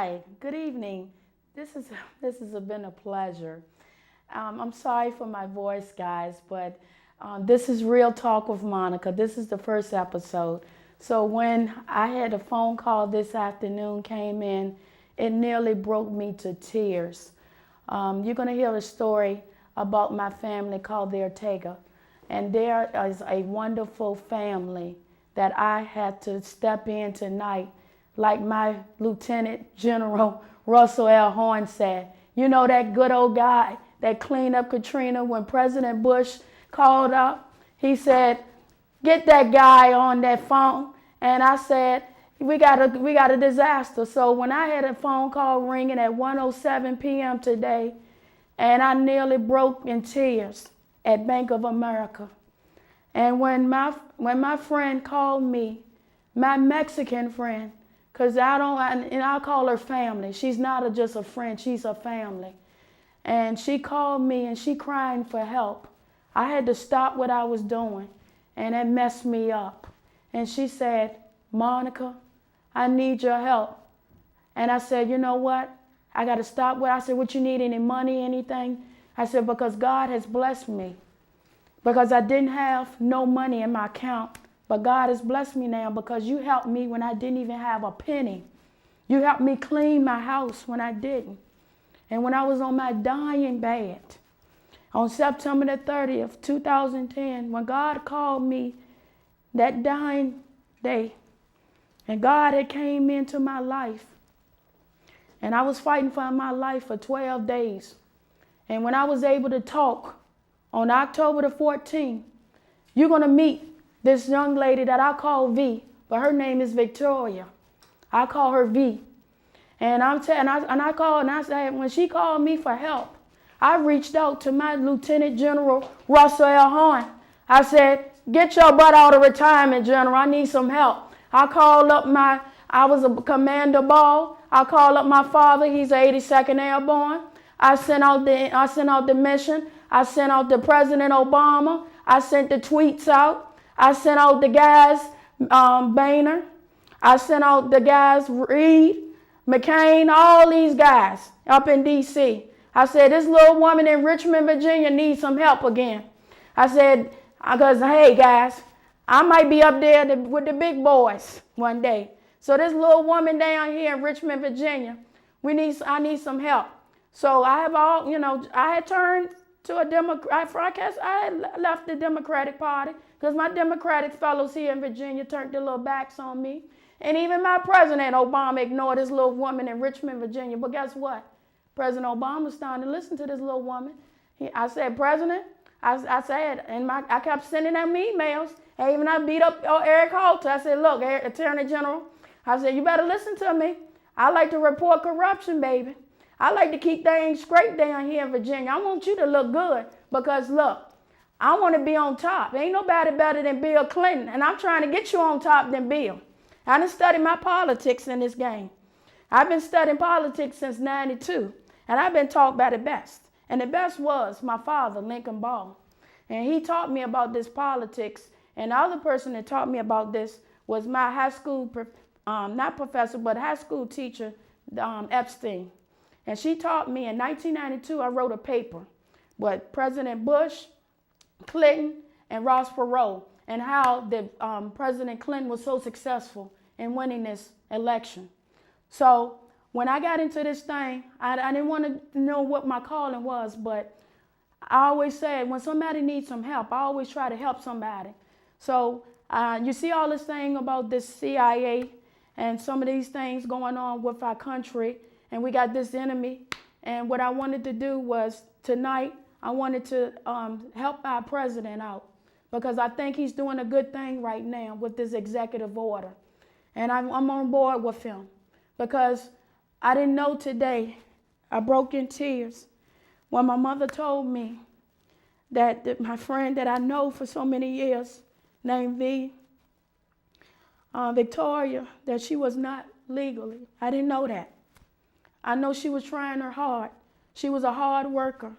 Hi, good evening. This has been a pleasure. I'm sorry for my voice, guys, but this is Real Talk with Monica. This is the first episode. So when I had a phone call this afternoon came in, it nearly broke me to tears. You're going to hear a story about my family called the Ortega. And there is a wonderful family that I had to step in tonight. Like my Lieutenant General Russell L. Horn said, you know that good old guy that cleaned up Katrina when President Bush called up? He said, get that guy on that phone. And I said, we got a disaster. So when I had a phone call ringing at 1:07 p.m. today, and I nearly broke in tears at Bank of America. And when my friend called me, my Mexican friend, because I call her family. She's not just a friend, she's a family. And she called me and she crying for help. I had to stop what I was doing, and it messed me up. And she said, Monica, I need your help. And I said, you know what? I got to stop what I said, what you need, any money, anything? I said, because God has blessed me. Because I didn't have no money in my account. But God has blessed me now because you helped me when I didn't even have a penny. You helped me clean my house when I didn't. And when I was on my dying bed, on September the 30th, 2010, when God called me that dying day, and God had came into my life, and I was fighting for my life for 12 days. And when I was able to talk on October the 14th, you're going to meet this young lady that I call V, but her name is Victoria. I call her V. And I said, when she called me for help, I reached out to my Lieutenant General Russell L. Horn. I said, get your butt out of retirement, General. I need some help. I was a Commander Ball. I called up my father. He's 82nd Airborne. I sent out the mission. I sent out to President Obama. I sent the tweets out. I sent out the guys, Boehner. I sent out the guys, Reed, McCain, all these guys up in D.C. I said, this little woman in Richmond, Virginia needs some help again. I said, because, hey, guys, I might be up there with the big boys one day. So this little woman down here in Richmond, Virginia, I need some help. So I had turned to a Democrat. I had left the Democratic Party because my Democratic fellows here in Virginia turned their little backs on me. And even my President Obama ignored this little woman in Richmond, Virginia. But guess what? President Obama was starting to listen to this little woman. I said, President, I kept sending them emails. And even I beat up Eric Holter. I said, look, Attorney General, I said, you better listen to me. I like to report corruption, baby. I like to keep things straight down here in Virginia. I want you to look good because, look, I want to be on top. Ain't nobody better than Bill Clinton, and I'm trying to get you on top than Bill. I done studied my politics in this game. I've been studying politics since 92, and I've been taught by the best. And the best was my father, Lincoln Ball. And he taught me about this politics, and the other person that taught me about this was my high school, not professor, but high school teacher, Epstein. And she taught me in 1992, I wrote a paper with President Bush, Clinton, and Ross Perot, and how President Clinton was so successful in winning this election. So when I got into this thing, I didn't want to know what my calling was, but I always said when somebody needs some help, I always try to help somebody. So you see all this thing about this CIA and some of these things going on with our country, and we got this enemy. And what I wanted to do was tonight, I wanted to help our president out because I think he's doing a good thing right now with this executive order. And I'm on board with him because I didn't know today, I broke in tears when my mother told me that my friend that I know for so many years, named Victoria, that she was not legally. I didn't know that. I know she was trying her hard. She was a hard worker.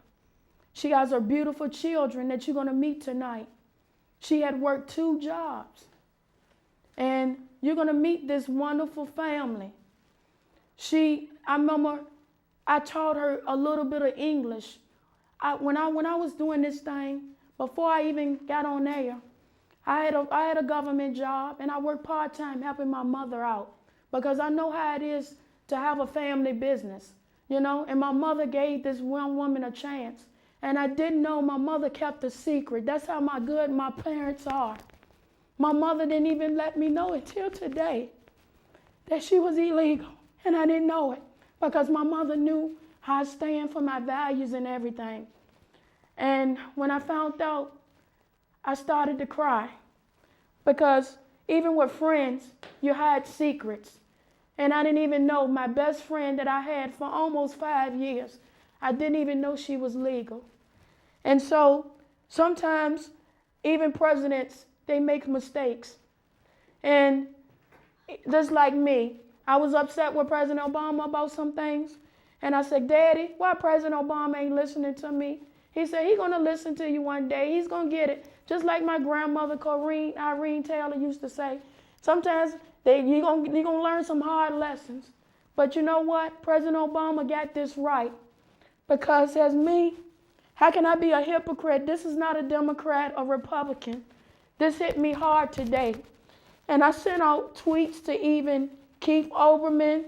She has her beautiful children that you're going to meet tonight. She had worked 2 jobs. And you're going to meet this wonderful family. She I remember I taught her a little bit of English. When I was doing this thing, before I even got on air, I had a government job, and I worked part-time helping my mother out because I know how it is to have a family business, and my mother gave this one woman a chance. And I didn't know my mother kept a secret. That's how good my parents are. My mother didn't even let me know until today that she was illegal. And I didn't know it because my mother knew how I stand for my values and everything. And when I found out, I started to cry because even with friends, you hide secrets. And I didn't even know my best friend that I had for almost 5 years. I didn't even know she was legal. And so sometimes even presidents, they make mistakes. And just like me, I was upset with President Obama about some things. And I said, Daddy, why President Obama ain't listening to me? He said, he's going to listen to you one day. He's going to get it. Just like my grandmother, Irene Taylor, used to say. Sometimes you're going to learn some hard lessons. But you know what? President Obama got this right. Because as me, how can I be a hypocrite? This is not a Democrat or Republican. This hit me hard today. And I sent out tweets to even Keith Olbermann.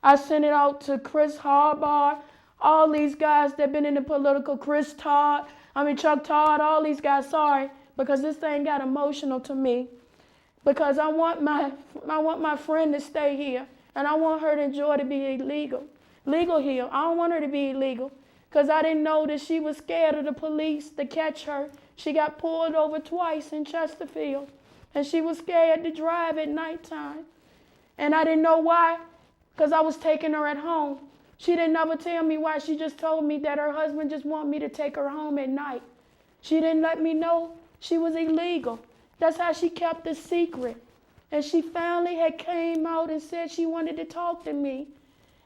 I sent it out to Chris Harbaugh, all these guys that have been in the political, Chuck Todd, all these guys, sorry, because this thing got emotional to me. Because I want my friend to stay here, and I want her to enjoy to be legal here. I don't want her to be illegal. Because I didn't know that she was scared of the police to catch her. She got pulled over twice in Chesterfield. And she was scared to drive at nighttime. And I didn't know why, because I was taking her at home. She didn't ever tell me why. She just told me that her husband just wanted me to take her home at night. She didn't let me know she was illegal. That's how she kept the secret. And she finally had came out and said she wanted to talk to me.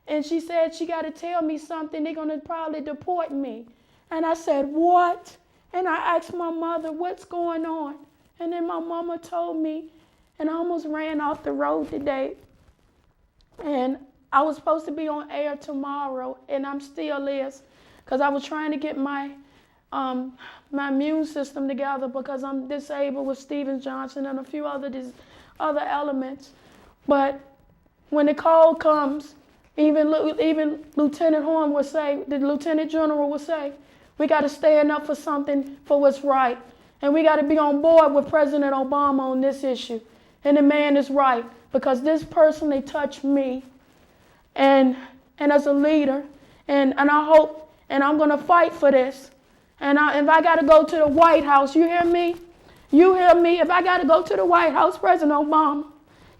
And she said she got to tell me something. They're going to probably deport me. And I said, what? And I asked my mother, what's going on? And then my mama told me, and I almost ran off the road today. And I was supposed to be on air tomorrow, and I'm still is, because I was trying to get my immune system together because I'm disabled with Stevens-Johnson and a few other elements. But when the call comes, even Lieutenant Horn would say, the Lieutenant General would say, we got to stand up for something for what's right. And we got to be on board with President Obama on this issue. And the man is right, because this personally touched me. And as a leader, and I hope, and I'm going to fight for this. And if I got to go to the White House, you hear me? You hear me? If I got to go to the White House, President Obama,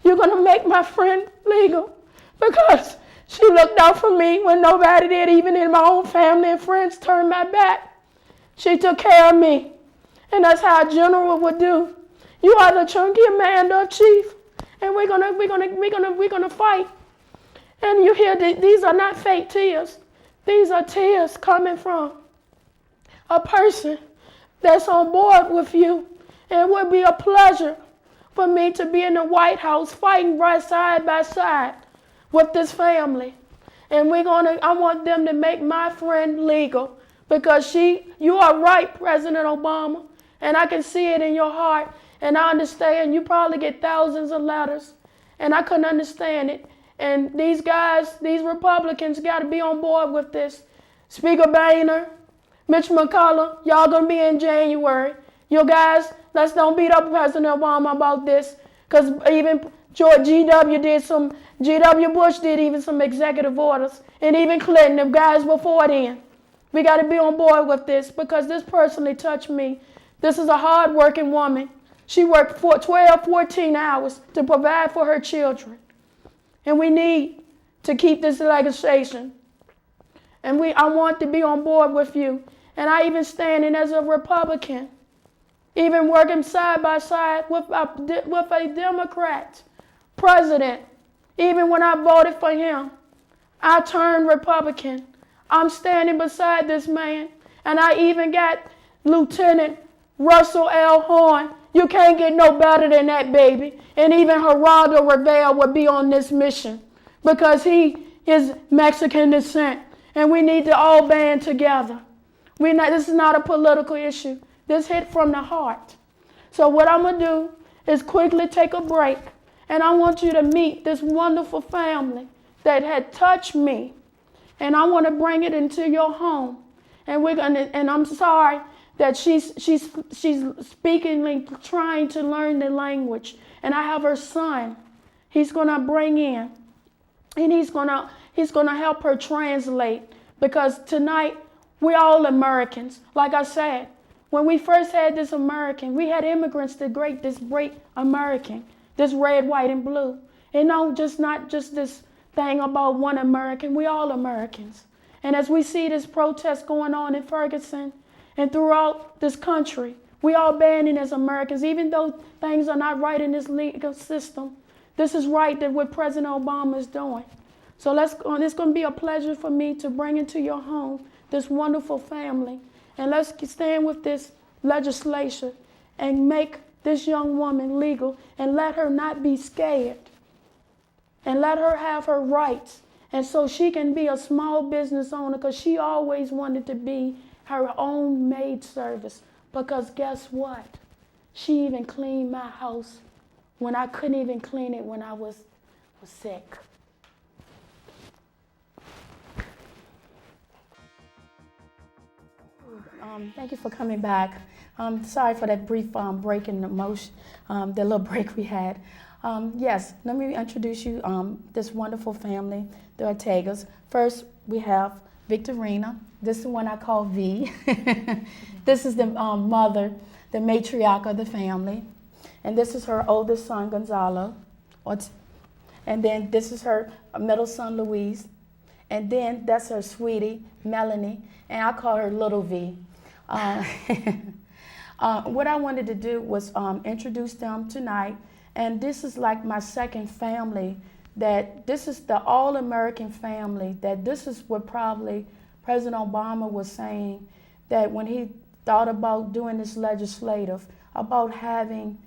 you're going to make my friend legal, because she looked out for me when nobody did, even in my own family and friends turned my back. She took care of me. And that's how a general would do. You are the chunky commander, chief, and we're gonna fight. And you hear these are not fake tears. These are tears coming from a person that's on board with you. And it would be a pleasure for me to be in the White House fighting right side by side with this family. And I want them to make my friend legal, because you are right, President Obama, and I can see it in your heart, and I understand you probably get thousands of letters, and I couldn't understand it. And these guys, these Republicans, got to be on board with this. Speaker Boehner, Mitch McConnell, y'all going to be in January. You guys, let's don't beat up President Obama about this, because even G.W. Bush did even some executive orders, and even Clinton, the guys before then. We got to be on board with this, because this personally touched me. This is a hard-working woman. She worked 12, 14 hours to provide for her children. And we need to keep this legislation. And I want to be on board with you. And I even standing as a Republican, even working side by side with a Democrat president. Even when I voted for him, I turned Republican. I'm standing beside this man. And I even got Lieutenant Russell L. Horn. You can't get no better than that, baby. And even Geraldo Rivera would be on this mission, because he is Mexican descent, and we need to all band together. This is not a political issue. This hit from the heart. So what I'm going to do is quickly take a break, and I want you to meet this wonderful family that had touched me, and I want to bring it into your home. And I'm sorry that she's speaking, trying to learn the language. And I have her son. He's gonna bring in, and he's gonna help her translate, because tonight we're all Americans. Like I said, when we first had this American, we had immigrants to create this great American, this red, white, and blue. And not just this thing about one American. We all Americans. And as we see this protest going on in Ferguson and throughout this country, we all banding as Americans, even though things are not right in this legal system. This is right that what President Obama is doing. So it's going to be a pleasure for me to bring into your home this wonderful family. And let's stand with this legislation and make this young woman legal, and let her not be scared, and let her have her rights. And so she can be a small business owner, because she always wanted to be her own maid service. Because guess what? She even cleaned my house when I couldn't even clean it when I was sick. Thank you for coming back. Sorry for that brief break in the motion, the little break we had. Yes, let me introduce you this wonderful family, the Ortegas. First, we have Victorina. This is the one I call V. This is the mother, the matriarch of the family. And this is her oldest son, Gonzalo. And then this is her middle son, Luis. And then that's her sweetie, Melanie. And I call her Little V. What I wanted to do was introduce them tonight. And this is like my second family, that this is the all-American family, that this is what probably President Obama was saying, that when he thought about doing this legislative, about having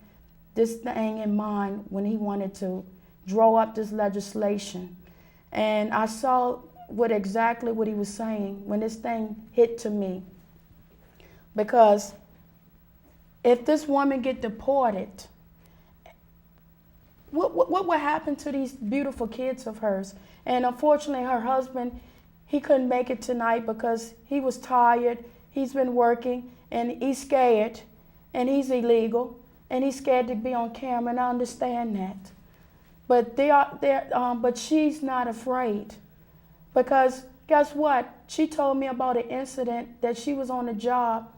this thing in mind when he wanted to draw up this legislation. And I saw exactly what he was saying when this thing hit to me. Because if this woman get deported, what would happen to these beautiful kids of hers? And unfortunately, her husband, he couldn't make it tonight because he was tired. He's been working, and he's scared, and he's illegal, and he's scared to be on camera, and I understand that. But but she's not afraid, because guess what? She told me about an incident that she was on a job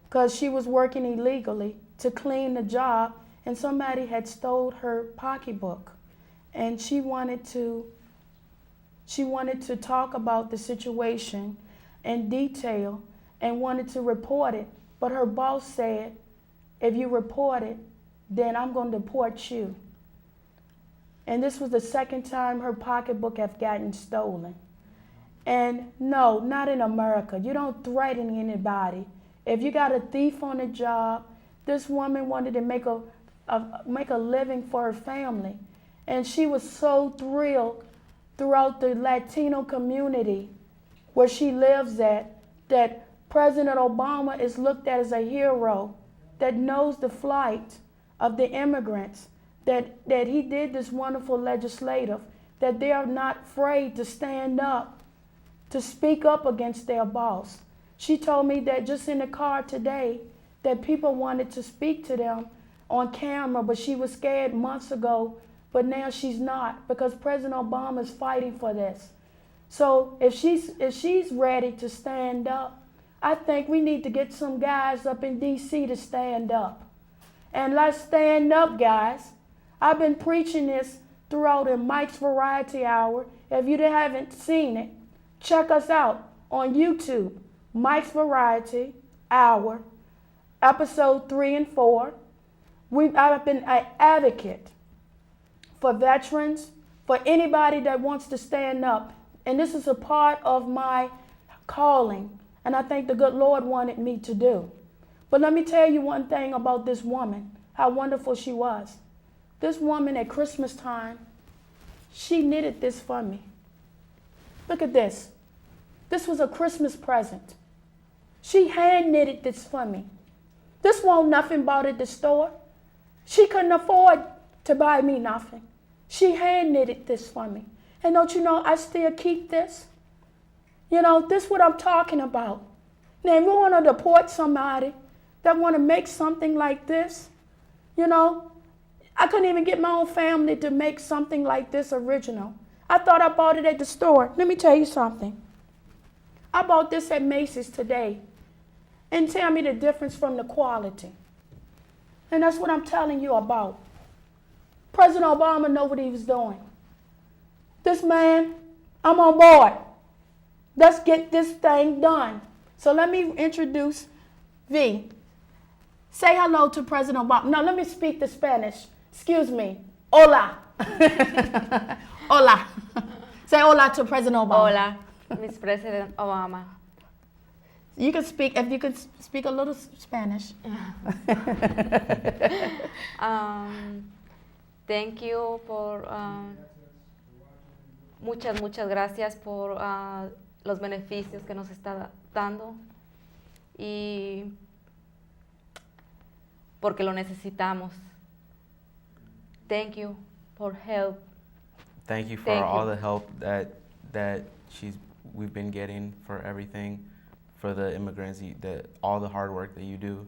because she was working illegally to clean the job, and somebody had stole her pocketbook, and she wanted to talk about the situation in detail and wanted to report it. But her boss said, if you report it, then I'm going to deport you. And this was the second time her pocketbook had gotten stolen. And no, not in America. You don't threaten anybody. If you got a thief on the job, this woman wanted to make a living for her family. And she was so thrilled throughout the Latino community where she lives at, that President Obama is looked at as a hero that knows the plight of the immigrants, that he did this wonderful legislative, that they are not afraid to stand up, to speak up against their boss. She told me that just in the car today, that people wanted to speak to them on camera, but she was scared months ago, but now she's not, because President Obama is fighting for this. So if she's ready to stand up, I think we need to get some guys up in D.C. to stand up. And let's stand up, guys. I've been preaching this throughout in Mike's Variety Hour. If you haven't seen it, check us out on YouTube, Mike's Variety Hour, episode 3 and 4. I've been an advocate for veterans, for anybody that wants to stand up. And this is a part of my calling, and I think the good Lord wanted me to do. But let me tell you one thing about this woman, how wonderful she was. This woman at Christmas time, she knitted this for me. Look at this. This was a Christmas present. She hand knitted this for me. This won't nothing bought at the store. She couldn't afford to buy me nothing. She hand knitted this for me. And don't you know, I still keep this? You know, this is what I'm talking about. Now, if we want to deport somebody that want to make something like this, you know, I couldn't even get my own family to make something like this original. I thought I bought it at the store. Let me tell you something. I bought this at Macy's today. And tell me the difference from the quality. And that's what I'm telling you about. President Obama knew what he was doing. This man, I'm on board. Let's get this thing done. So let me introduce V. Say hello to President Obama. No, let me speak the Spanish. Excuse me. Hola. Hola. Say hola to President Obama. Hola, Miss President Obama. You can speak, if you could speak a little Spanish. Thank you por, muchas gracias por los beneficios que nos está dando y porque lo necesitamos. Thank you for help. Thank you for all the help that we've been getting for everything, for the immigrants, all the hard work that you do,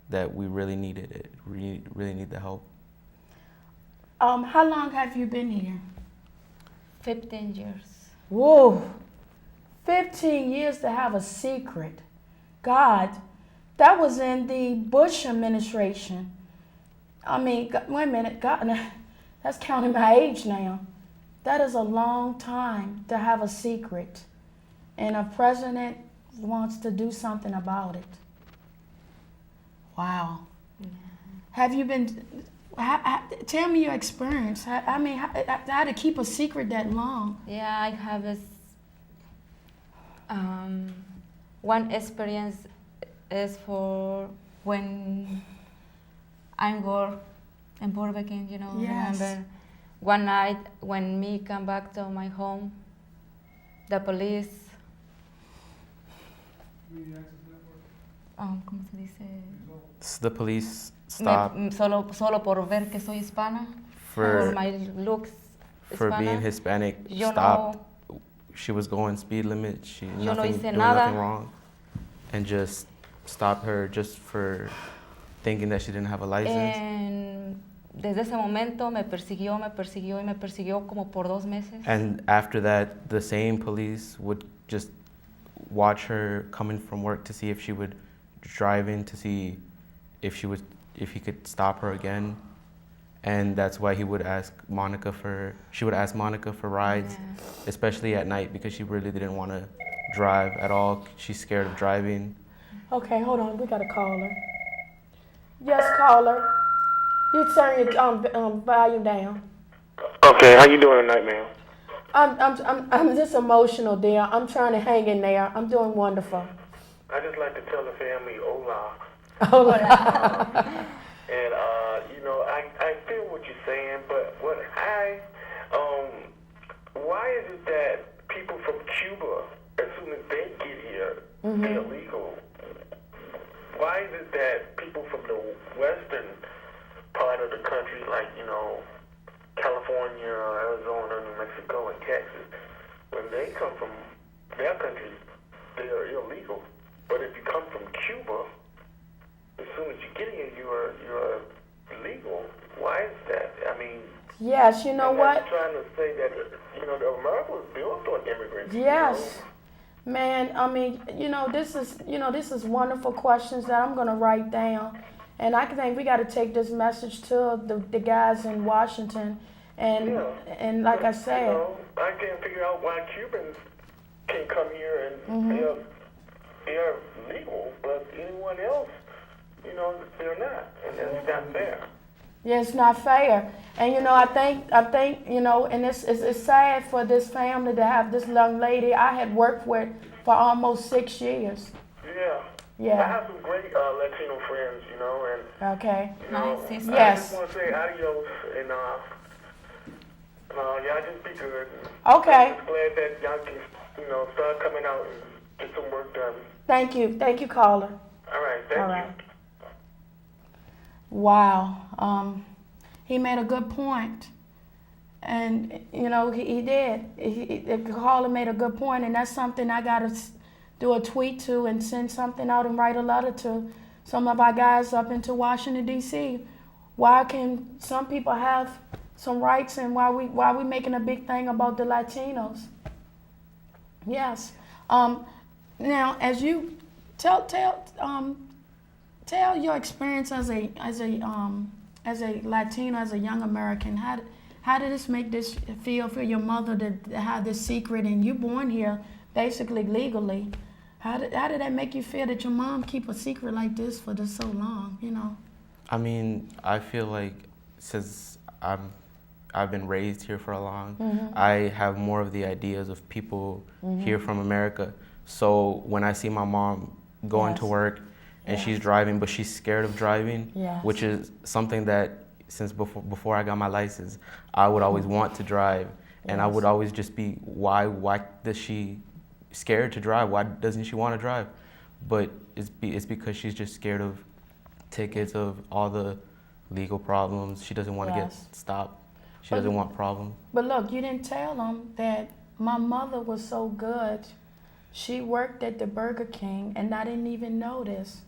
that we really needed it. We really need the help. How long have you been here? 15 years. Whoa, 15 years to have a secret. God, that was in the Bush administration. I mean, wait a minute, God, that's counting my age now. That is a long time to have a secret. And a president wants to do something about it. Wow. Yeah. Have you been, tell me your experience. I mean, how to keep a secret that long? Yeah, I have this, one experience is for when I'm work in Burger King, you know, yes. Remember one night when me come back to my home, the police, ¿cómo se dice? The police stopped solo por ver que soy hispana, for my looks for hispana. Being Hispanic, Yo stopped. No, she was going speed limit. She yo no doing hice nada. nothing wrong, and just stopped her just for thinking that she didn't have a license. And desde ese momento me persiguió como por 2 meses. And after that, the same police would just watch her coming from work to see if she would drive in, to see if he could stop her again. And that's why she would ask Monica for rides, yeah. Especially at night, because she really didn't want to drive at all. She's scared of driving. Okay, hold on, we got a caller. Yes, caller. You turn your volume down. Okay, how you doing tonight, ma'am? I'm just emotional, dear. I'm trying to hang in there. I'm doing wonderful. I just like to tell the family hola. Hola. And you know, I feel what you're saying, but why is it that people from Cuba, as soon as they get here, they're illegal? Why is it that people from the western part of the country, like, you know, California, Arizona, New Mexico, and Texas, when they come from their countries, they are illegal. But if you come from Cuba, as soon as you get here, you're legal. Why is that? I mean, yes, you know what? I'm trying to say that, you know, America was built on immigrants. Yes. You know? Man, I mean, this is wonderful questions that I'm going to write down. And I think we got to take this message to the guys in Washington. And like I said, you know, I can't figure out why Cubans can come here and they're legal, but anyone else, you know, they're not. And that's not fair. Yeah, it's not fair. And I think and it's sad for this family to have this young lady I had worked with for almost 6 years. Yeah. Yeah. I have some great Latino friends, you know, and okay. You know, nice. I Yes. just want to say adios, and y'all just be good. Okay. I'm just glad that y'all can start coming out and get some work done. Thank you, caller. All right, thank All you. right. Wow. He made a good point. And, he did. The caller made a good point, and that's something I got to do a tweet to and send something out and write a letter to some of our guys up into Washington, D.C. Why can some people have some rights, and why we making a big thing about the Latinos? Yes. Now, as you tell your experience as a Latino, as a young American, how did this make this feel for your mother to have this secret, and you born here basically legally? How did that make you feel that your mom keep a secret like this for so long? I mean, I feel like since I've been raised here for a long, I have more of the ideas of people here from America. So when I see my mom going to work and she's driving, but she's scared of driving, which is something that since before I got my license, I would always want to drive, and I would always just be, why does she scared to drive? Why doesn't she want to drive? But it's because she's just scared of tickets, of all the legal problems. She doesn't want to get stopped. She doesn't want problems. But look, you didn't tell them that my mother was so good. She worked at the Burger King, and I didn't even know this.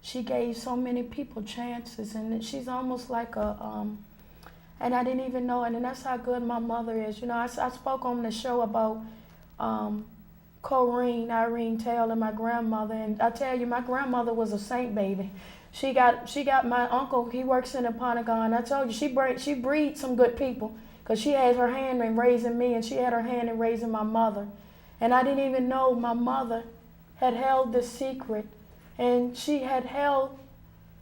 She gave so many people chances, and she's almost like and I didn't even know it, and that's how good my mother is. I spoke on the show about Irene Taylor, my grandmother, and I tell you, my grandmother was a saint baby. She got my uncle, he works in the Pentagon. I told you, she breeds some good people, because she has her hand in raising me, and she had her hand in raising my mother. And I didn't even know my mother had held this secret, and she had held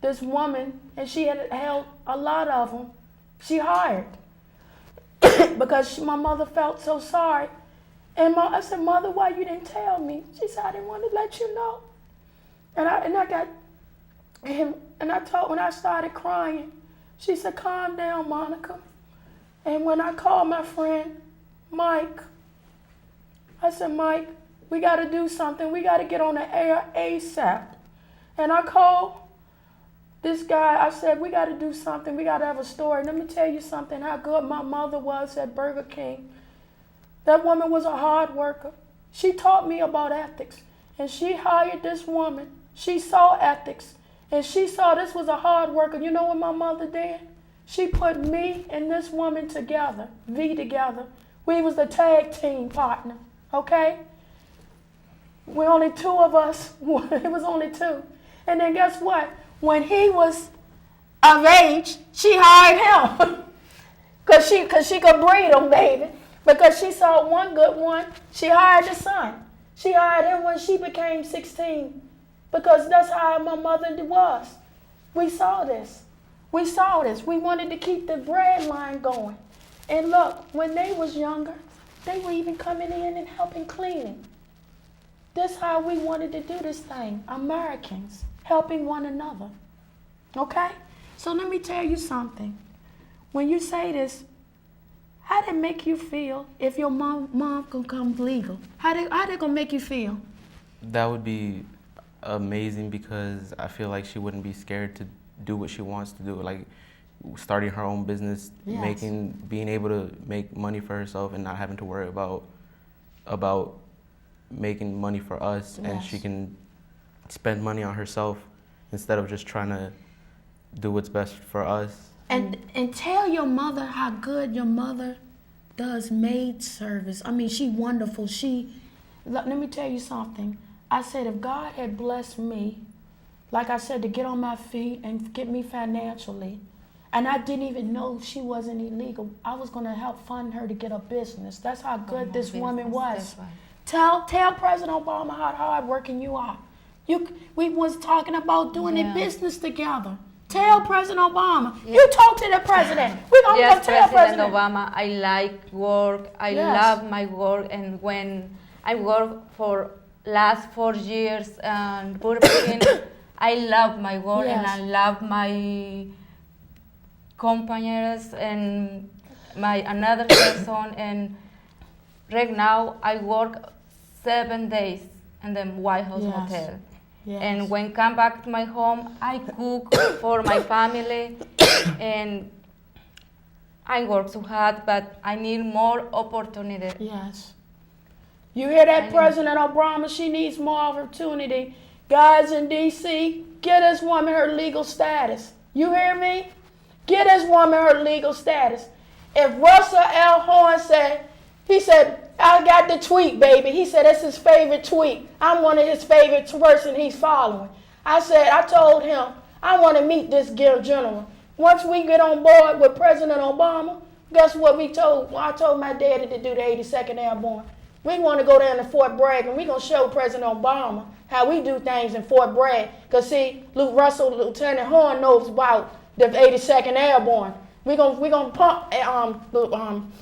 this woman, and she had held a lot of them. She hired because my mother felt so sorry. And I said, Mother, why you didn't tell me? She said, I didn't want to let you know. And I got him, and when I started crying, she said, calm down, Monica. And when I called my friend Mike, I said, Mike, we got to do something. We got to get on the air ASAP. And I called this guy. I said, we got to do something. We got to have a story. Let me tell you something, how good my mother was at Burger King. That woman was a hard worker. She taught me about ethics. And she hired this woman. She saw ethics. And she saw this was a hard worker. You know what my mother did? She put me and this woman together, together. We was the tag team partner, okay? We're only two of us. It was only two. And then guess what? When he was of age, she hired him. Because she could breed him, baby. Because she saw one good one, she hired the son. She hired him when she became 16. Because that's how my mother was. We saw this. We wanted to keep the bread line going. And look, when they was younger, they were even coming in and helping cleaning. That's how we wanted to do this thing. Americans, helping one another. Okay? So let me tell you something. When you say this, how did it make you feel if your mom could come legal? How did it gonna make you feel? That would be amazing, because I feel like she wouldn't be scared to do what she wants to do, like starting her own business, being able to make money for herself and not having to worry about making money for us, and she can spend money on herself instead of just trying to do what's best for us. And tell your mother how good your mother does maid service. I mean, she wonderful. Let me tell you something. I said, if God had blessed me, like I said, to get on my feet and get me financially, and I didn't even know she wasn't illegal, I was going to help fund her to get a business. That's how good this woman was. Tell President Obama how hard working you are. We was talking about doing a business together. Tell President Obama. You talk to the president. We're going to go tell President Obama, I like work. I love my work. And when I work for last 4 years in Burger King, I love my work and I love my companions and my another person. And right now I work 7 days in the White House Yes. Motel. Yes. And when come back to my home, I cook for my family, and I work so hard, but I need more opportunity. Yes. You hear that, I know. President Obama? She needs more opportunity. Guys in D.C., get this woman her legal status. You hear me? Get this woman her legal status. If Russell L. Horn he said, I got the tweet, baby. He said, that's his favorite tweet. I'm one of his favorite person he's following. I told him, I want to meet this gentleman. Once we get on board with President Obama, guess what I told my daddy to do the 82nd Airborne. We want to go down to Fort Bragg, and we're going to show President Obama how we do things in Fort Bragg. Because, see, Lieutenant Horn knows about the 82nd Airborne. We're gonna pump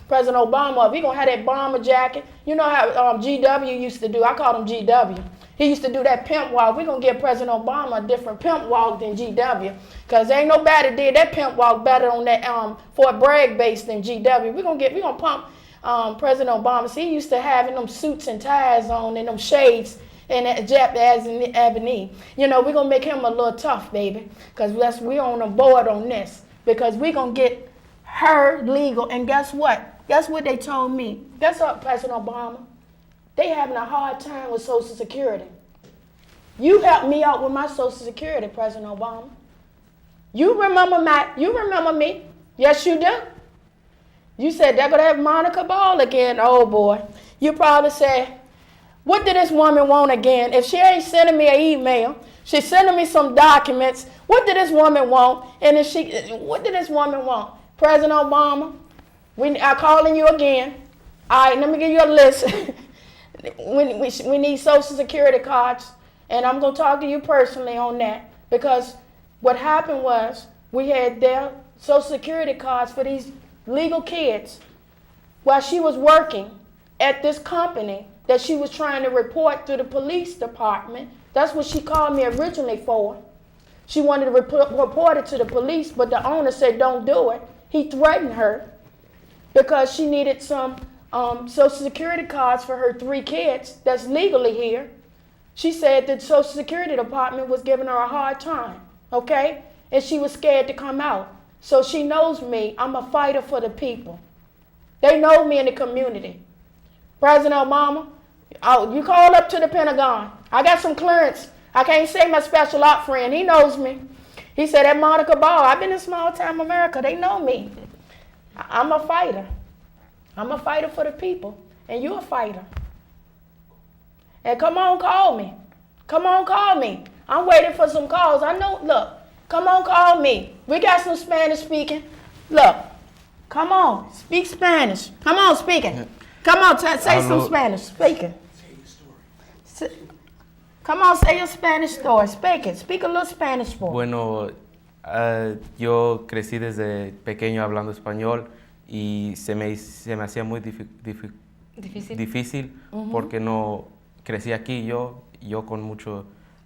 President Obama up. We're going to have that bomber jacket. You know how GW used to do. I called him GW. He used to do that pimp walk. We're going to give President Obama a different pimp walk than GW. Because ain't nobody did that pimp walk better on that Fort Bragg base than GW. We're going to pump President Obama. See, he used to having them suits and ties on and them shades and that as in ebony. You know, we're going to make him a little tough, baby. Because we're on the board on this. Because we're going to get her legal. And guess what? Guess what they told me? Guess what, President Obama? They having a hard time with Social Security. You helped me out with my Social Security, President Obama. You remember me. Yes, you do. You said they're going to have Monica Ball again. Oh, boy. You probably said, what did this woman want again? If she ain't sending me an email, she's sending me some documents. What did this woman want? And what did this woman want? President Obama, I'm calling you again. All right, let me give you a list. we need Social Security cards, and I'm going to talk to you personally on that. Because what happened was we had their Social Security cards for these legal kids while she was working at this company that she was trying to report to the police department. That's what she called me originally for. She wanted to report it to the police, but the owner said don't do it. He threatened her because she needed some Social Security cards for her 3 kids that's legally here. She said that Social Security department was giving her a hard time, okay? And she was scared to come out. So she knows me. I'm a fighter for the people. They know me in the community. President Obama, you call up to the Pentagon. I got some clearance. I can't say my special op friend. He knows me. He said, that Monica Ball, I've been in small town America. They know me. I'm a fighter. I'm a fighter for the people. And you're a fighter. And come on, call me. Come on, call me. I'm waiting for some calls. I know, look, come on, call me. We got some Spanish speaking. Look, come on, speak Spanish. Come on, speaking. Come on, say some Spanish. Speaking. Come on, say your Spanish story. Speak it. Speak a little Spanish for me. Bueno, yo crecí desde pequeño hablando español y se me hacía muy difícil porque no crecí aquí yo con mucho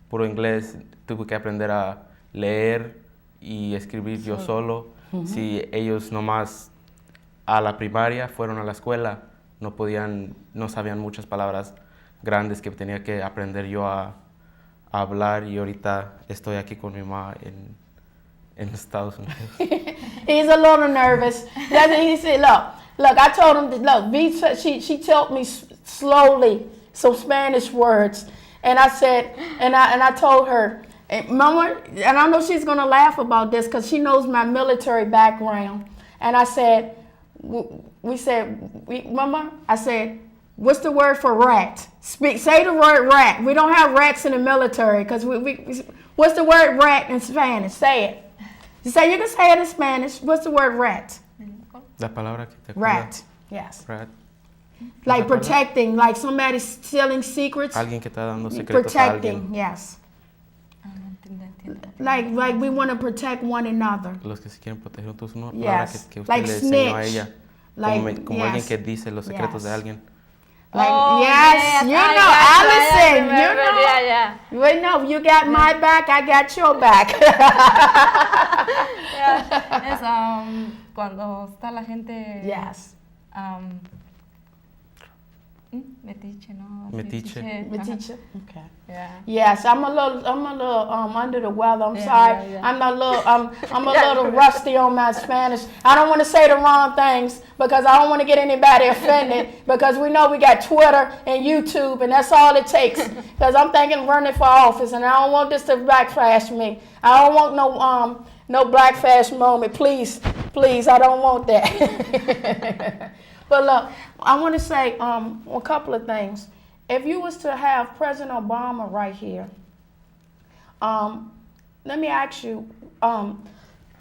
puro inglés, tuve que aprender a leer y escribir yo solo. Si ellos nomás a la primaria fueron a la escuela, no sabían muchas palabras grandes que tenía que aprender yo a hablar, y ahorita estoy aquí con mi mamá en Estados Unidos. He's a little nervous. He said, look, I told him, look, she taught me slowly some Spanish words. And I said, and I told her, Mama, and I know she's going to laugh about this because she knows my military background. And I said, Mama, I said, what's the word for rat? Say the word rat. We don't have rats in the military because what's the word rat in Spanish? Say it. You can say it in Spanish. What's the word rat? La palabra que te acuerdas. Rat. Yes. Rat. Like protecting, like somebody stealing secrets. Alguien que está dando secretos Protecting, a alguien. yes. Like we want to protect one another. Los que se quieren proteger otros, una Yes. palabra que usted Like le enseñó a snitch. ella. Like, Como alguien que dice los secretos de Yes. alguien. Like, Oh, yes, you know, Allison, you know. Yeah. We know, you got my back, I got your back. Es cuando está la gente Yes. Metiche, no. Metiche. Metiche? Okay. Yeah. Yes, I'm a little under the weather. I'm Yeah, sorry. yeah, yeah. I'm a little rusty on my Spanish. I don't want to say the wrong things because I don't want to get anybody offended because we know we got Twitter and YouTube and that's all it takes. Because I'm thinking running for office and I don't want this to backflash me. I don't want no blackfash moment. Please, I don't want that. But look, I want to say a couple of things. If you was to have President Obama right here, let me ask you,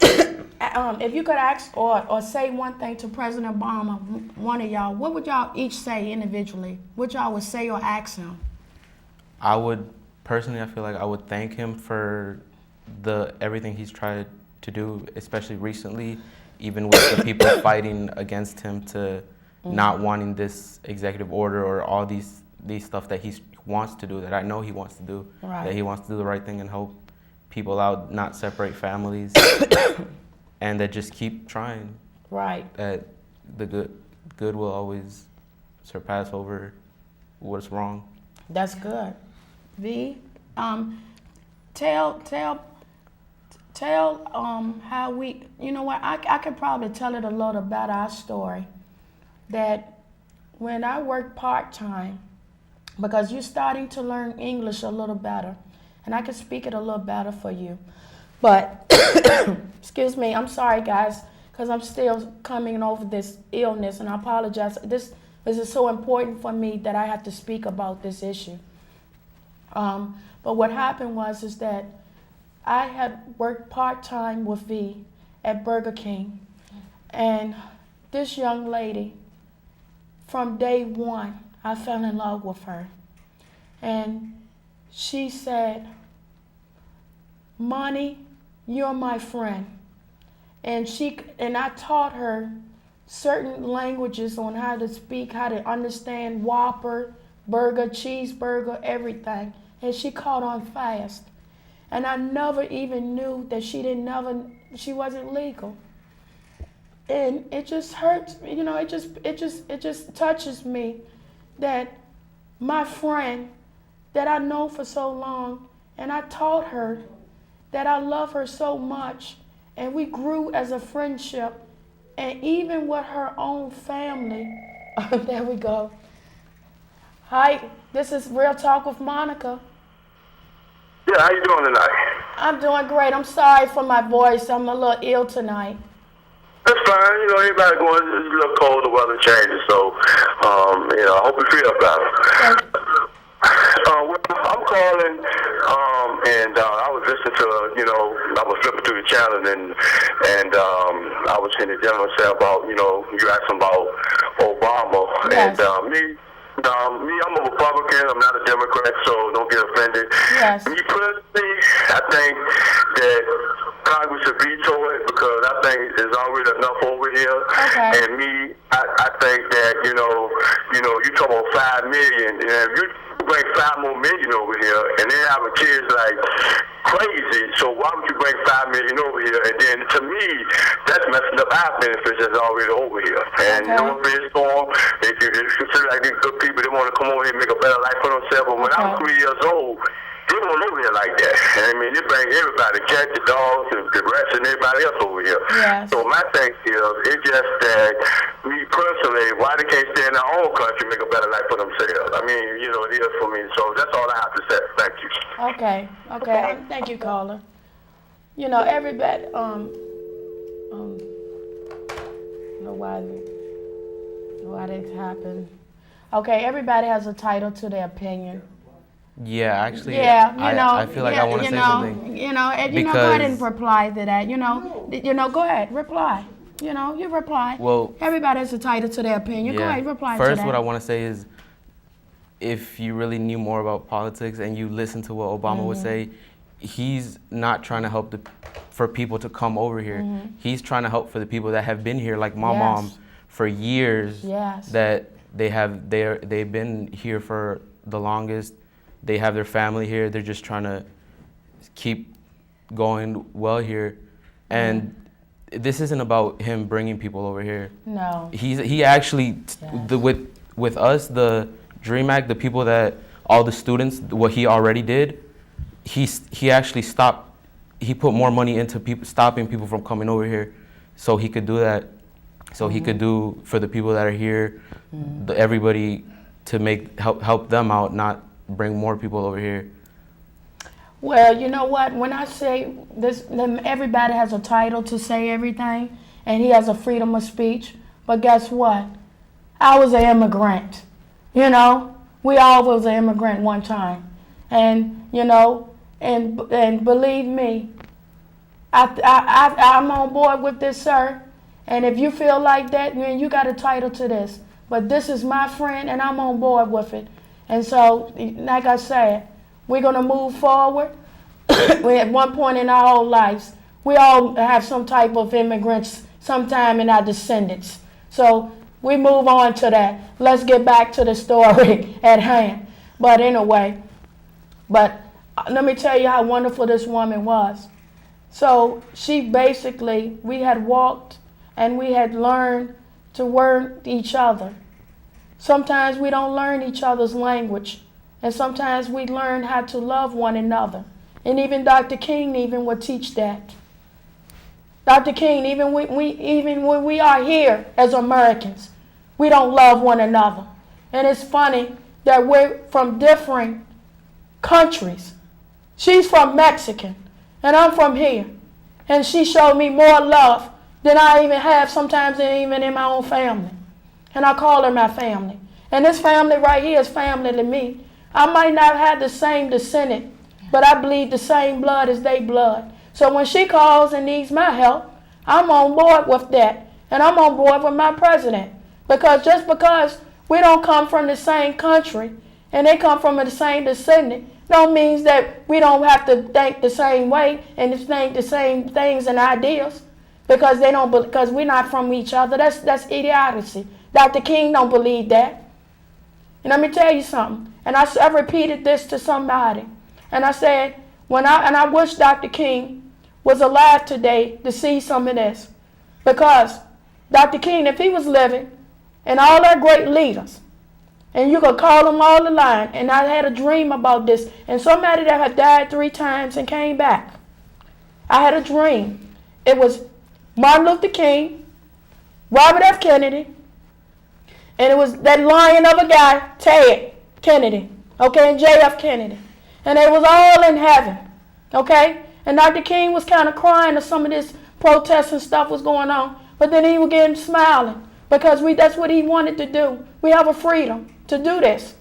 if you could ask or say one thing to President Obama, one of y'all, what would y'all each say individually? What y'all would say or ask him? I would personally, I feel like I would thank him for everything he's tried to do, especially recently, even with the people fighting against him to not wanting this executive order or all these stuff that he wants to do, that I know he wants to do, that he wants to do the right thing and help people out, not separate families, and that just keep trying. Right. That the good will always surpass over what's wrong. That's good. V, tell how we, you know what, I could probably tell it a little about our story. That when I work part-time, because you're starting to learn English a little better, and I can speak it a little better for you. But, excuse me, I'm sorry guys, because I'm still coming over this illness, and I apologize. This is so important for me that I have to speak about this issue. But what happened is that I had worked part-time with V at Burger King, and this young lady, from day one, I fell in love with her. And she said, "Money, you're my friend." And I taught her certain languages on how to speak, how to understand Whopper, burger, cheeseburger, everything. And she caught on fast. And I never even knew that she wasn't legal. And it just hurts, you know, it just touches me that my friend that I know for so long, and I taught her that I love her so much, and we grew as a friendship, and even with her own family, there we go. Hi, this is Real Talk with Monica. Yeah, how you doing tonight? I'm doing great. I'm sorry for my voice. I'm a little ill tonight. That's fine. You know, everybody going, it's a little cold, the weather changes, so, I hope you feel better. Well, I'm calling, and I was listening to, I was flipping through the channel, and I was hearing the gentleman say about, you asked him about Obama, yes. And me, I'm a Republican. I'm not a Democrat, so don't get offended. Yes. Me personally, I think that Congress should veto it because I think there's already enough over here. Okay. And me, I think that you talk about 5 million, and if you bring 5 more million over here, and they're having kids like crazy, so why would you bring 5 million over here? And then to me, that's messing up our benefits that's already over here. And no offense to them, they consider like these good people, they want to come over here and make a better life for themselves. But when I was 3 years old, they don't live here like that. I mean, they bring everybody, cats, the dogs, the rats, and everybody else over here. Yes. So my thing is, it's just that me personally, why they can't stay in their own country and make a better life for themselves? I mean, it is for me. So that's all I have to say. Thank you. Okay. Thank you, caller. You know, everybody, I don't know why this happened. Okay, everybody has a title to their opinion. Yeah, actually, I feel like I want to say something. And go ahead and reply to that. Go ahead, reply. You reply. Well, everybody has a title to their opinion. Yeah. Go ahead, reply to that. First, what I want to say is, if you really knew more about politics and you listen to what Obama would say, he's not trying to help for people to come over here. He's trying to help for the people that have been here, like my mom, for years. Yes. That they've been here for the longest. They have their family here. They're just trying to keep going well here. And this isn't about him bringing people over here. No. He actually, with with us, the DREAM Act, the people that, all the students, what he already did, he actually stopped, he put more money into people, stopping people from coming over here, so he could do that, so he could do for the people that are here, everybody, to help them out, not bring more people over here. Well, you know what? When I say this, everybody has a title to say everything, and he has a freedom of speech. But guess what? I was an immigrant. You know, we all was an immigrant one time, and you know, and believe me, I'm on board with this, sir. And if you feel like that, then you got a title to this. But this is my friend, and I'm on board with it. And so, like I said, we're going to move forward. We at one point in our whole lives, we all have some type of immigrants sometime in our descendants. So we move on to that. Let's get back to the story at hand. But anyway, let me tell you how wonderful this woman was. So she basically, we had walked and we had learned to word each other. Sometimes we don't learn each other's language. And sometimes we learn how to love one another. And even Dr. King even would teach that. Dr. King, even when we are here as Americans, we don't love one another. And it's funny that we're from different countries. She's from Mexican, and I'm from here. And she showed me more love than I even have sometimes even in my own family. And I call her my family. And this family right here is family to me. I might not have the same descendant, but I bleed the same blood as they blood. So when she calls and needs my help, I'm on board with that. And I'm on board with my president. Because just because we don't come from the same country and they come from the same descendant, don't mean that we don't have to think the same way and think the same things and ideas. Because we're not from each other. That's idiocy. Dr. King don't believe that. And let me tell you something. And I repeated this to somebody. And I said, I wish Dr. King was alive today to see some of this. Because Dr. King, if he was living, and all our great leaders, and you could call them all the line, and I had a dream about this, and somebody that had died 3 times and came back. I had a dream. It was Martin Luther King, Robert F. Kennedy, and it was that lion of a guy, Ted Kennedy, okay, and J.F. Kennedy. And they was all in heaven, okay? And Dr. King was kind of crying as some of this protests and stuff was going on. But then he was getting smiling because that's what he wanted to do. We have a freedom to do this.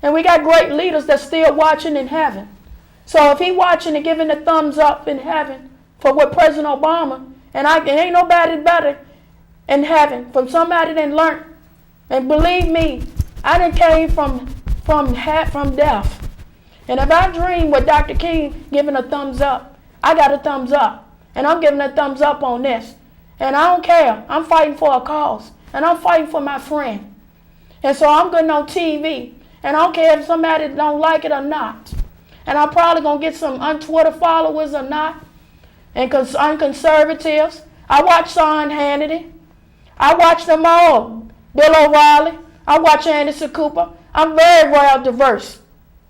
And we got great leaders that's still watching in heaven. So if he watching and giving a thumbs up in heaven for what President Obama, and ain't nobody better in heaven from somebody that learned. And believe me, I done came from death. And if I dream with Dr. King giving a thumbs up, I got a thumbs up. And I'm giving a thumbs up on this. And I don't care. I'm fighting for a cause. And I'm fighting for my friend. And so I'm getting on TV. And I don't care if somebody don't like it or not. And I'm probably going to get some un-Twitter followers or not. And conservatives. I watch Sean Hannity. I watch them all. Bill O'Reilly. I watch Anderson Cooper. I'm very well diverse.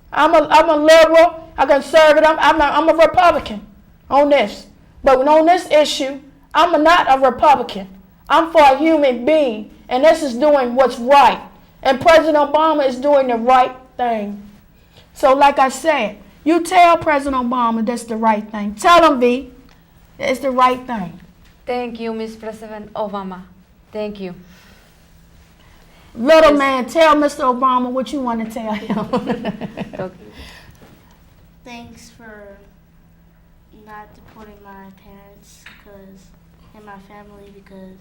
I'm a liberal, a conservative, I'm a Republican on this. But on this issue, I'm not a Republican. I'm for a human being, and this is doing what's right. And President Obama is doing the right thing. So like I said, you tell President Obama that's the right thing. Tell him, V, it's the right thing. Thank you, Ms. President Obama. Thank you. Little man, tell Mr. Obama what you want to tell him. Thanks for not deporting my parents and my family because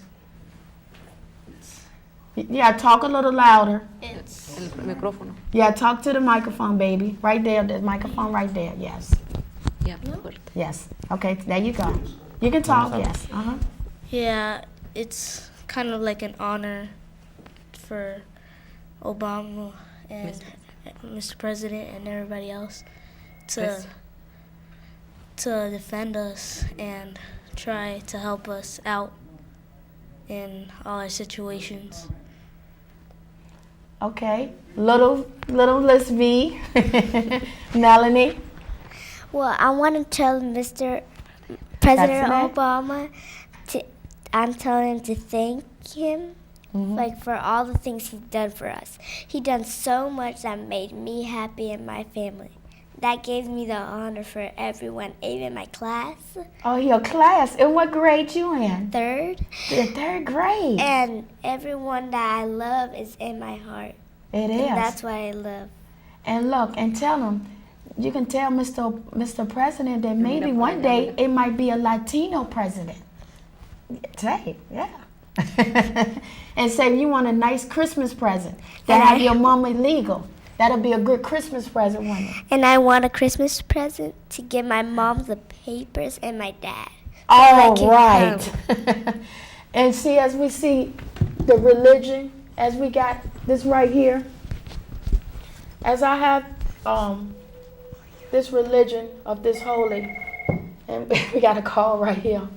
yeah, talk a little louder. it's El micrófono. Yeah, talk to the microphone, baby. Right there, the microphone right there, yes. Yeah. Yes, okay, there you go. You can talk, yes. Uh-huh. yeah, it's kind of like an honor for Obama and Mr. President and everybody else to defend us and try to help us out in all our situations. Okay. Little Miss V. Melanie. Well, I want to tell Mr. President That's it? Obama I'm telling him to thank him like for all the things he's done for us. He done so much that made me happy and my family. That gave me the honor for everyone, even my class. Oh, your class. And what grade you in? Third. The 3rd grade. And everyone that I love is in my heart. It is. And that's why I love. And look, and tell him, you can tell Mr. President that maybe one day it might be a Latino president. Say, yeah. And say you want a nice Christmas present that have your mama legal. That'll be a good Christmas present, wouldn't it? And I want a Christmas present to give my mom the papers and my dad. All right. And see, as we see the religion, as we got this right here, as I have this religion of this holy, and we got a call right here.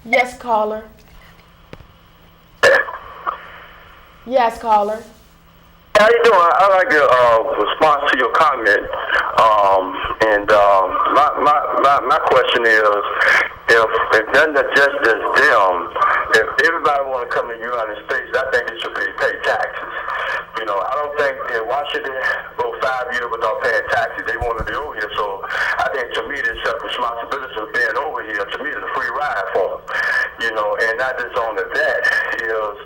Yes, caller. Yes, caller. How you doing? I like your response to your comment. My question is, if nothing just as them, if everybody want to come to the United States, I think it should be pay taxes. You know, I don't think why should they go 5 years without paying taxes? They want to be over here, so I think to me this self-responsibility of being over here, to me, is a free ride for them. You know, and not just only that is,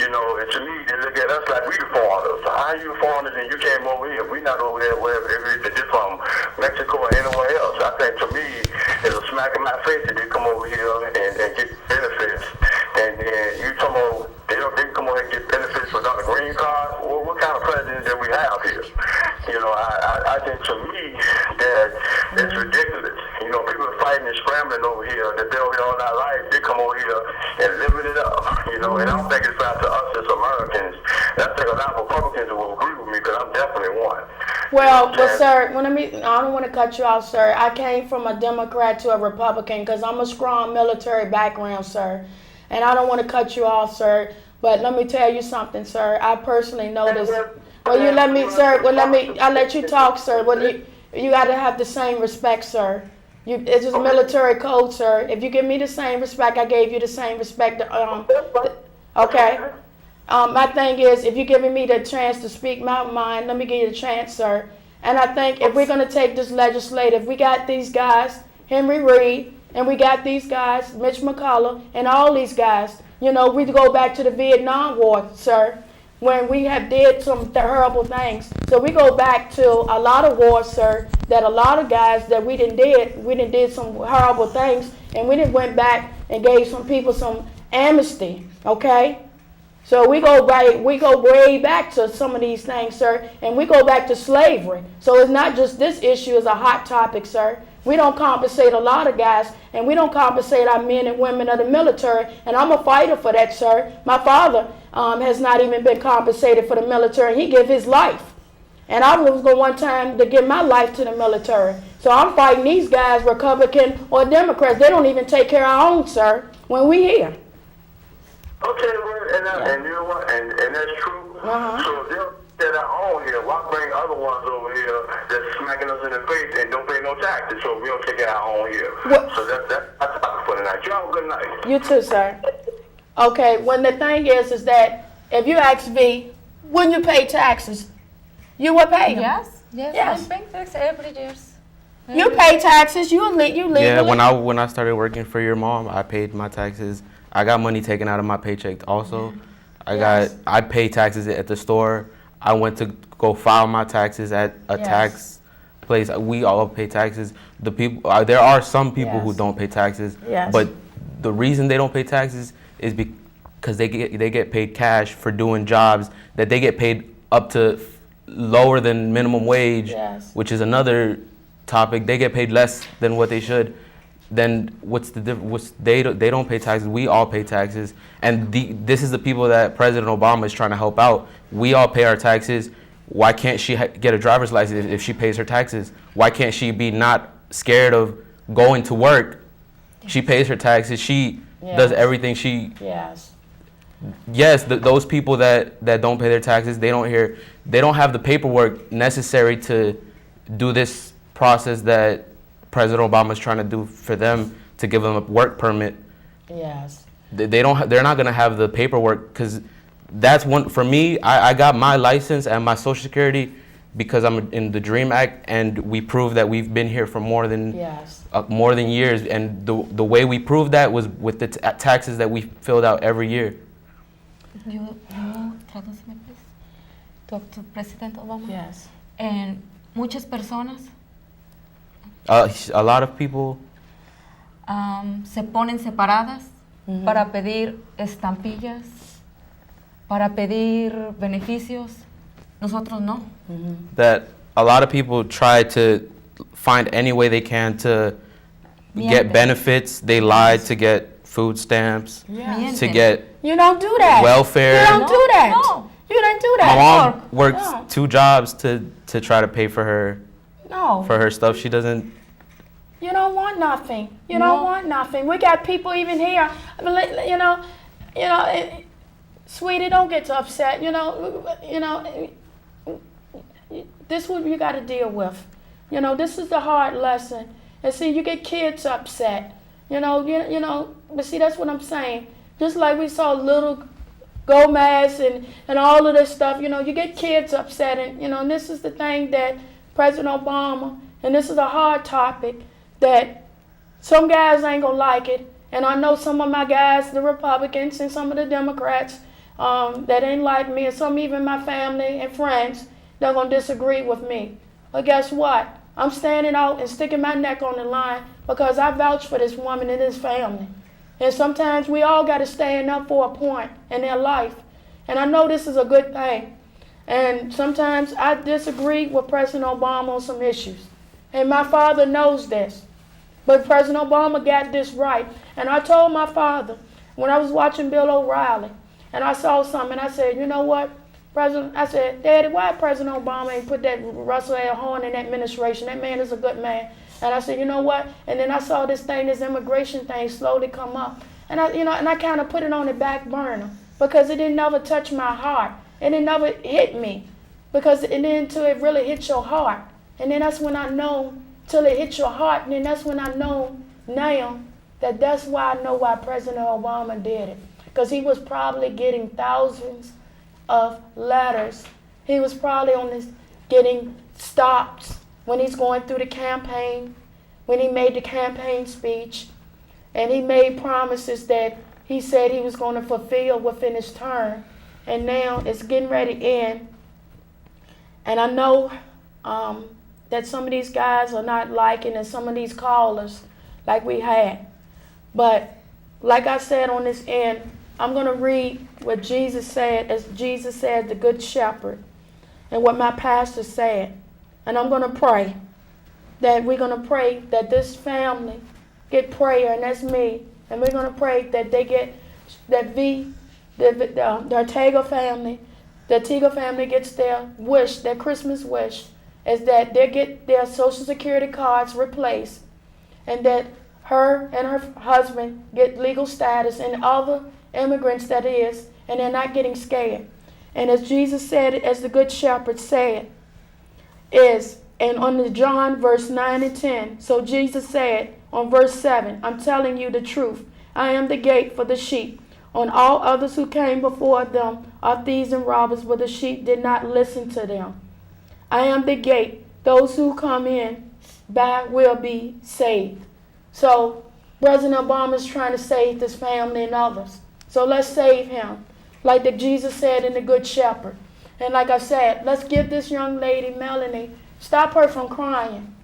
you know, and to me they look at us like we the foreigners. So how you foreigners and you came over here? We not over there wherever they're from Mexico or anywhere else. I think to me it's a smack in my face that they come over here and get benefits. And you talking about they come over here and get benefits without a green card? Well, what kind of president that we have here? You know, I think to me that it's ridiculous. You know, people are fighting and scrambling over here. They've been over here all their life. They come over here and living it up. You know, and I don't think it's about to us as Americans. I think a lot of Republicans will agree with me because I'm definitely one. Well, sir, I don't want to cut you off, sir. I came from a Democrat to a Republican because I'm a strong military background, sir. And I don't want to cut you off, sir. But let me tell you something, sir. I personally noticed. Well, you let me, sir. Well, I'll let you talk, sir. Well, you got to have the same respect, sir. It's just military code, sir. If you give me the same respect, I gave you the same respect. Okay. My thing is, if you're giving me the chance to speak my mind, let me give you the chance, sir. And I think if we're going to take this legislative, we got these guys, Henry Reid, and we got these guys, Mitch McCullough, and all these guys. You know, we go back to the Vietnam War, sir, when we have did some horrible things. So we go back to a lot of wars, sir, that a lot of guys that we did some horrible things, and we went back and gave some people some amnesty, okay? So we go way back to some of these things, sir, and we go back to slavery. So it's not just this issue is a hot topic, sir. We don't compensate a lot of guys, and we don't compensate our men and women of the military, and I'm a fighter for that, sir. My father has not even been compensated for the military. He gave his life. And I was going one time to give my life to the military. So I'm fighting these guys, Republican or Democrats. They don't even take care of our own, sir, when we here. Okay, well, and you know what, and that's true. So they'll get our own here. Why bring other ones over here that's smacking us in the face and don't pay no taxes? So we don't take care of our own here. So that's topic for tonight. You have a good night. You too, sir. Okay, when the thing is that if you ask V, when you pay taxes, you will pay them. Yes. I pay tax every year. You pay taxes. You legally. Yeah, when I started working for your mom, I paid my taxes. I got money taken out of my paycheck also. I pay taxes at the store. I went to go file my taxes at a tax place. We all pay taxes. The people there are some people who don't pay taxes, but the reason they don't pay taxes is because they get paid cash for doing jobs that they get paid up to lower than minimum wage, which is another topic. They get paid less than what they should. Then what's the difference? They don't pay taxes. We all pay taxes, and this is the people that President Obama is trying to help out. We all pay our taxes. Why can't she get a driver's license if she pays her taxes? Why can't she be not scared of going to work? She pays her taxes. She does everything. yes, those people that don't pay their taxes, they don't have the paperwork necessary to do this process that President Obama is trying to do for them to give them a work permit. Yes. They're not going to have the paperwork, because that's one for me. I got my license and my Social Security because I'm in the DREAM Act, and we proved that we've been here for more than years, and the way we proved that was with the taxes that we filled out every year. You traduce me, please. Talk to President Obama. Yes. And muchas personas A lot of people se ponen separadas para pedir estampillas, para pedir beneficios. Nosotros no. that a lot of people try to find any way they can to get benefits. They lied to get food stamps, Yes. to get You don't do that. welfare. You don't do that. No. You don't do My that. mom works No. 2 jobs to try to pay for No. her stuff. She doesn't. You don't want nothing. You No. don't want nothing. We got people even here. I mean, sweetie, don't get upset. This is what you got to deal with. This is the hard lesson. And see, you get kids upset. But see, that's what I'm saying. Just like we saw little Gomez and all of this stuff, you get kids upset. And this is the thing that President Obama, and this is a hard topic, that some guys ain't gonna like it. And I know some of my guys, the Republicans and some of the Democrats, that ain't like me, and some even my family and friends, they're gonna disagree with me. But guess what? I'm standing out and sticking my neck on the line because I vouch for this woman and this family. And sometimes we all got to stand up for a point in their life. And I know this is a good thing. And sometimes I disagree with President Obama on some issues. And my father knows this. But President Obama got this right. And I told my father, when I was watching Bill O'Reilly, and I saw something, and I said, you know what, I said, Daddy, why President Obama ain't put that Russell L. Horn in that administration? That man is a good man. And I said, you know what? And then I saw this immigration thing slowly come up. And I kind of put it on the back burner because it didn't never touch my heart. It didn't never hit me until it really hit your heart. And then that's when I know, till it hit your heart, and then that's when I know now that's why I know why President Obama did it. Because he was probably getting thousands of letters. He was probably getting stops when he's going through the campaign, when he made the campaign speech, and he made promises that he said he was going to fulfill within his term. And now it's getting ready to end. And I know that some of these guys are not liking it, some of these callers like we had. But like I said on this end, I'm going to read what Jesus said, as Jesus said, the Good Shepherd, and what my pastor said. And I'm going to pray that we're going to pray that this family get prayer, and that's me. And we're going to pray that they get, the Ortega family, the Ortega family gets their wish, their Christmas wish, is that they get their Social Security cards replaced, and that her and her husband get legal status, and other immigrants that is, and they're not getting scared. And as Jesus said it, as the Good Shepherd said, and on the John verse 9 and 10, so Jesus said on verse 7, I'm telling you the truth. I am the gate for the sheep. On all others who came before them are thieves and robbers, but the sheep did not listen to them. I am the gate. Those who come in by will be saved. So President Obama is trying to save this family and others. So let's save him, like that Jesus said in the Good Shepherd. And like I said, let's give this young lady, Melanie, stop her from crying.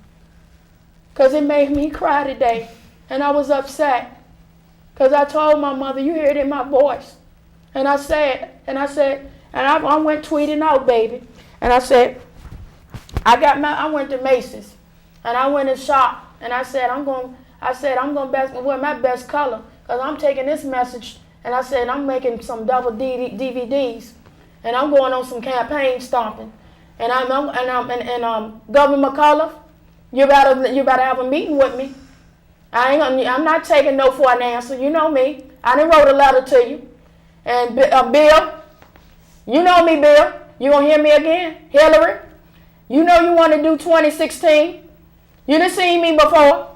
Because it made me cry today. And I was upset. Because I told my mother, you hear it in my voice. And I went tweeting out, baby. And I said, I went to Macy's. And I went and shopped. And I said, I'm going to wear my best color. Because I'm taking this message. And I said, I'm making some double DVDs. And I'm going on some campaign stomping. And Governor McCullough, you better have a meeting with me. I'm not taking no for an answer. You know me. I done wrote a letter to you. And Bill, you know me, Bill. You gonna hear me again? Hillary, you know you want to do 2016. You done seen me before.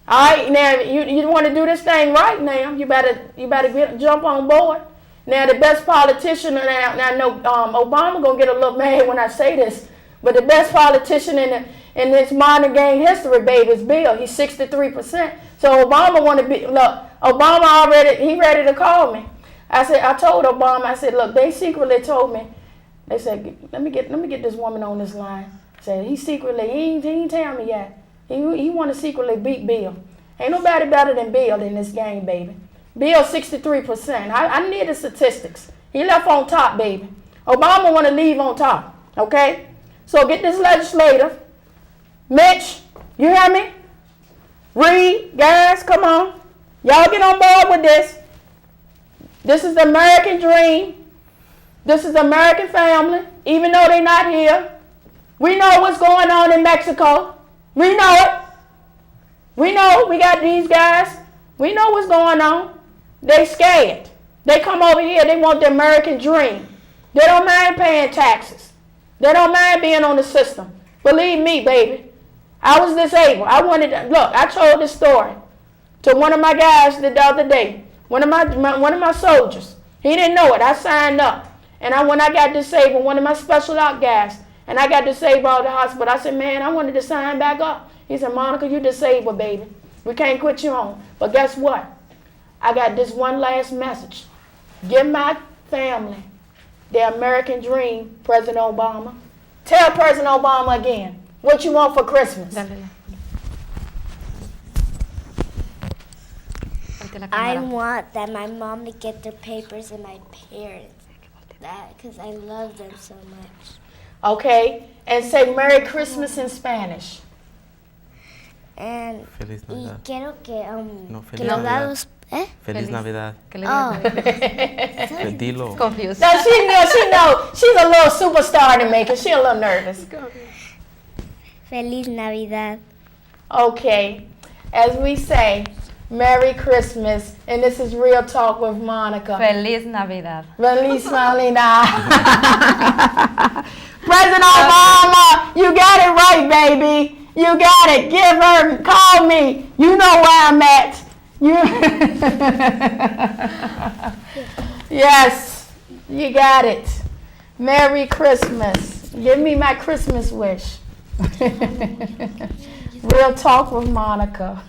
All right, now you want to do this thing right now. You better jump on board. Now the best politician, now I know Obama gonna get a little mad when I say this, but the best politician in this modern game history, baby, is Bill. He's 63%. So Obama want to be, look, Obama already, he ready to call me. I told Obama, I said, look, they secretly told me, they said, let me get this woman on this line. I said, he ain't tell me yet. He want to secretly beat Bill. Ain't nobody better than Bill in this game, baby. Bill 63%. I need the statistics. He left on top, baby. Obama want to leave on top, okay? So get this legislative. Mitch, you hear me? Reed, guys, come on. Y'all get on board with this. This is the American dream. This is the American family, even though they're not here. We know what's going on in Mexico. We know it. We know we got these guys. We know what's going on. They scared. They come over here. They want the American dream. They don't mind paying taxes. They don't mind being on the system. Believe me, baby. I was disabled. I told this story to one of my guys the other day. One of my soldiers. He didn't know it. I signed up. And when I got disabled, one of my special op guys, and I got disabled out of the hospital, I said, man, I wanted to sign back up. He said, Monica, you disabled, baby. We can't quit you on. But guess what? I got this one last message. Give my family the American dream, President Obama. Tell President Obama again what you want for Christmas. I want that my mom to get their papers and my parents. That, because I love them so much. Okay, and say Merry Christmas in Spanish. And Feliz Navidad. y quiero que No, que Feliz los Navidad. dados, Feliz Navidad. Oh. Dilo. Confused. No, she know. She's a little superstar to make her. She a little nervous. Feliz Navidad. Okay, as we say, Merry Christmas, and this is Real Talk with Monica. Feliz Navidad. Feliz Navidad. President Obama, you got it right, baby. You got it. Call me. You know where I'm at. Yes, you got it. Merry Christmas. Give me my Christmas wish. Real Talk with Monica.